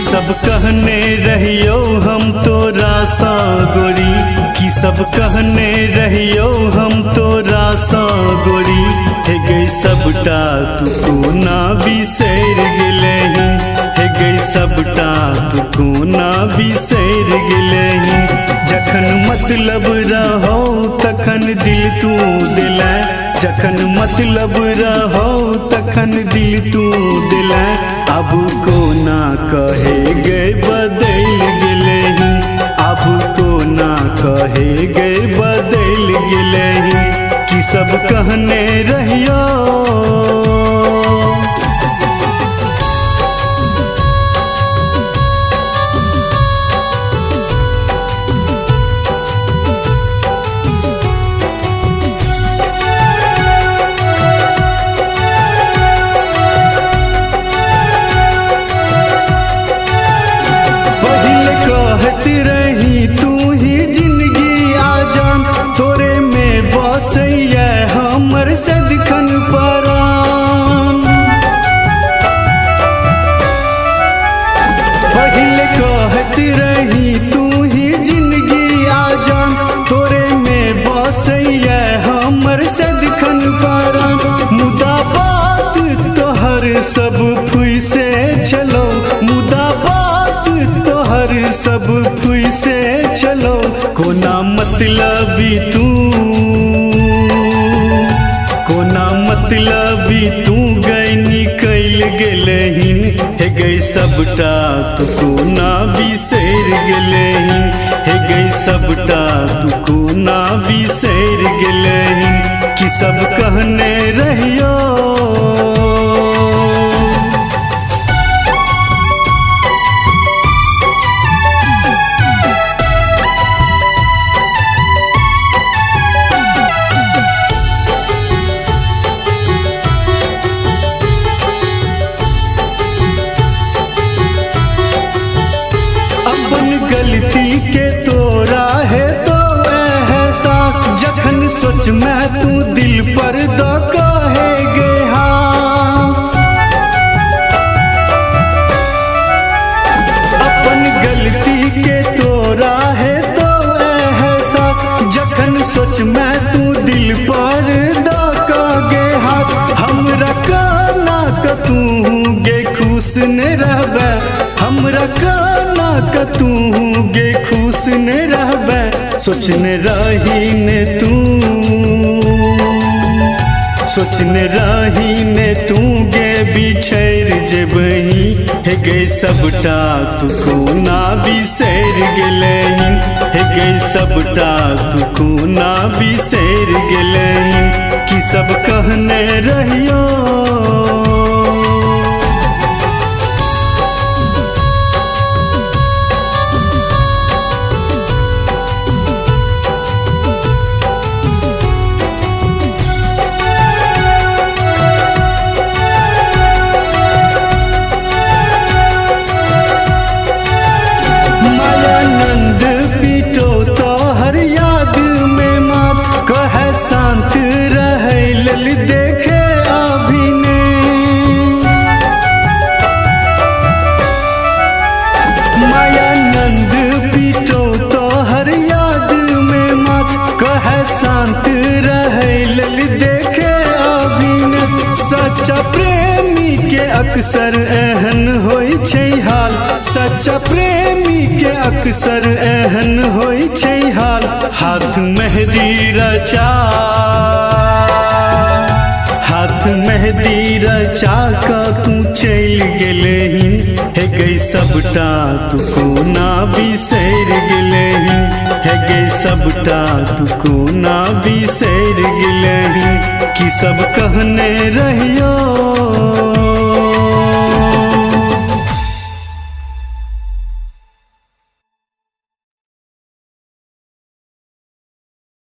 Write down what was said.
सब कहने रहियो हम तोरा सा गोरी, कि सब कहने रहियो हम तोरा सा गोरी। हे गई सबटा तू कोना बिसैर गेलही, हे गई सबटा तू कोना बिसैर गेलही। जखन मतलब रहो तखन दिल तू दिलै, जखन मतलब रहो तखन दिल तू दिलै। अब कोना कहे गए बदल गेलही, अब कोना कहे गए बदल गेलही। कि सब कहने रहियो रही तू ही जिंदगी आजान, तोरे में बसैया हमर सदिखन परान। पहले कहत रही तू ही जिंदगी आजान, तोरे में बसैया हमर सदिखन परान। मुदा बात तोहर सब फुई से चलो, मुदा बात तोहर सब फुई से चलो। कोना मतलबी तू, कोना मतलबी तू गई निकल गेलहिन। हे गई सबटा तू कोना बिसैर गेलहिन, हे गई सबटा तू कोना बिसैर गेलहिन। कि सब कहने रहियो गलती के तोरा है तो एहसास, जखन सोच मैं तू दिल पर द कहे गे हाथ। अपन गलती के तोरा है तो एहसास, जखन सोच मैं तू दिल पर द कहे हाथ। हमरा काना क तू गे खुश न रहबे, हमरा काना क तू गे खुश न रहबे। सोचने रही ने तू, सोचने रही ने तू गे बिछैर जेबही। हे गई सबटा तू कोना बिसैर गेलही, हे गई सबटा तू कोना बिसैर गेलही। कि सब कहने रहियो शांत रहे लल देखे अभिनेश। मायानंद पीटो तो हर याद में मत, कहे शांत रहे लल देखे अभिनेश। सच्चा प्रेमी के अक्सर एहन होई छै हाल, सच्चा प्रेमी के अक्सर एहन होई छै हाल। हाथ मेहदी रचा, हाथ मेहदी रचा का तू चल गेलही। हे गई सबटा तू कोना बिसैर गेलही, हे गई सबटा तू कोना बिसैर गेलही। कि सब कहने रहियो